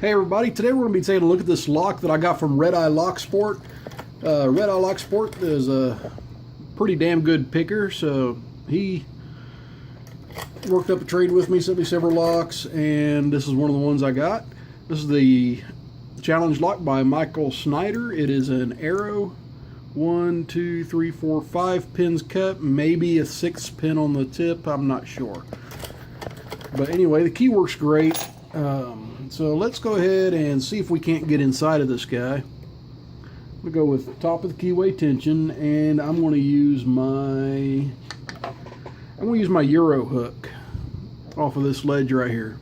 Hey everybody, today we're going to be taking a look at this lock that I got from RedEye Locksport. RedEye Locksport is a pretty damn good picker, so he worked up a trade with me, sent me several locks, and this is one of the ones I got. This is the challenge lock by Micheal Snyder. It is an arrow, 1, 2, 3, 4, 5 pins cut, maybe a 6th pin on the tip, I'm not sure. But anyway, the key works great. So let's go ahead and see if we can't get inside of this guy. I'm going to go with top of the keyway tension, and I'm going to use my Euro hook off of this ledge right here.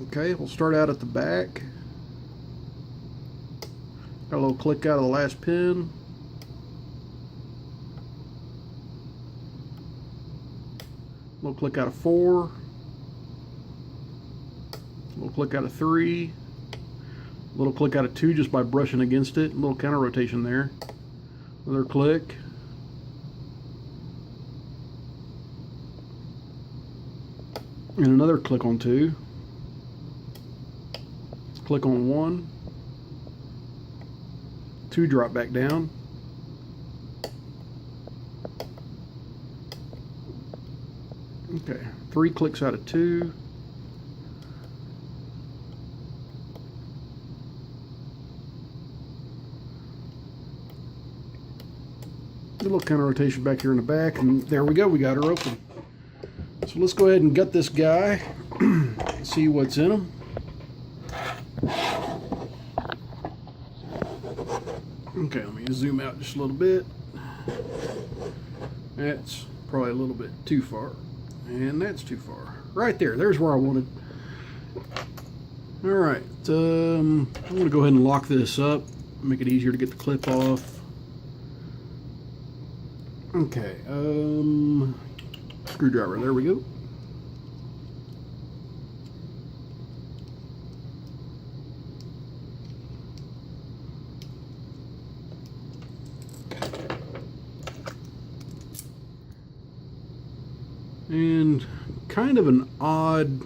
Okay, we'll start out at the back. Got a little click out of the last pin. A little click out of 4. A little click out of 3. A little click out of 2 just by brushing against it. A little counter rotation there. Another click. And another click on 2. Click on 1. 2 drop back down. Okay, 3 clicks out of 2. A little counter rotation back here in the back, and there we go, we got her open. So let's go ahead and gut this guy, see what's in him. Okay, let me zoom out just a little bit. That's probably a little bit too far. And that's too far. Right there, there's where I wanted. Alright, I'm going to go ahead and lock this up, make it easier to get the clip off. Okay, screwdriver, there we go. And kind of an odd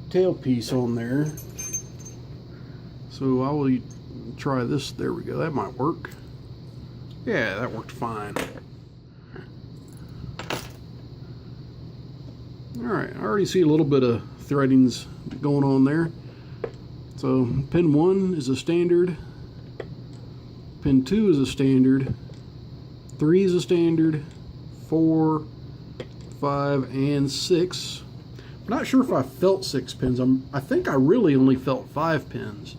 tailpiece on there, so I will try this. There we go, that might work. Yeah, that worked fine. Alright, I already see a little bit of threadings going on there. So pin 1 is a standard, pin 2 is a standard, 3 is a standard, 4, 5, and 6. I'm not sure if I felt 6 pins. I think I really only felt 5 pins.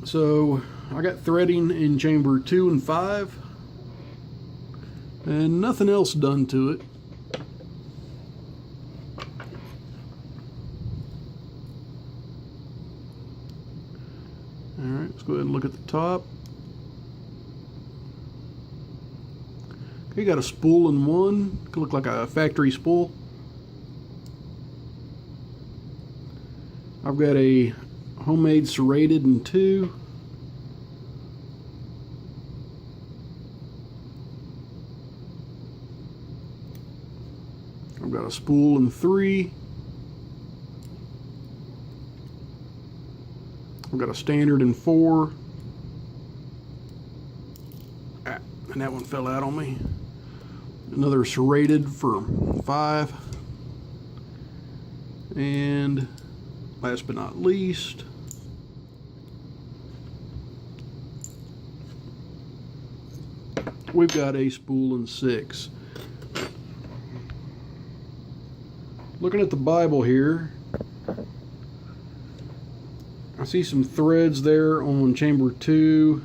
So I got threading in chamber 2 and 5, and nothing else done to it. Alright, let's go ahead and look at the top. Okay, got a spool in 1. Could look like a factory spool. I've got a homemade serrated in 2. I've got a spool in 3. I've got a standard in 4. And that one fell out on me. Another serrated for 5. And last but not least, we've got a spool in 6. Looking at the Bible here, I see some threads there on chamber 2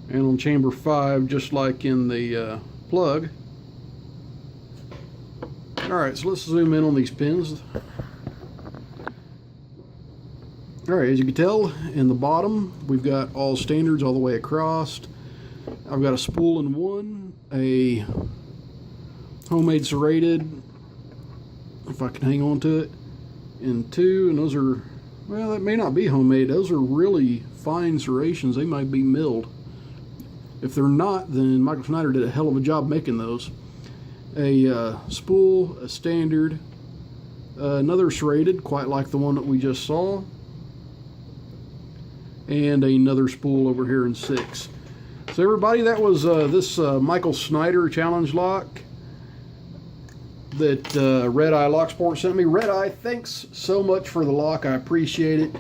and on chamber 5, just like in the plug. Alright, so let's zoom in on these pins. Alright, as you can tell, in the bottom, we've got all standards all the way across. I've got a spool in 1, a homemade serrated, if I can hang on to it, in 2, and those are, well, that may not be homemade. Those are really fine serrations. They might be milled. If they're not, then Micheal Snyder did a hell of a job making those. a spool, a standard, another serrated, quite like the one that we just saw, and another spool over here in 6. So everybody, that was this Micheal Snyder challenge lock that RedEye Locksport sent me. RedEye, thanks so much for the lock. I appreciate it.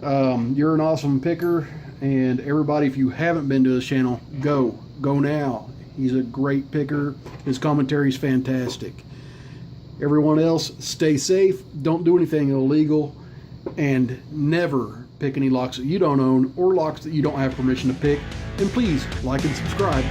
You're an awesome picker, and everybody, if you haven't been to his channel, go now. He's a great picker. His commentary is fantastic. Everyone else, stay safe. Don't do anything illegal, and never pick any locks that you don't own or locks that you don't have permission to pick. And please like and subscribe.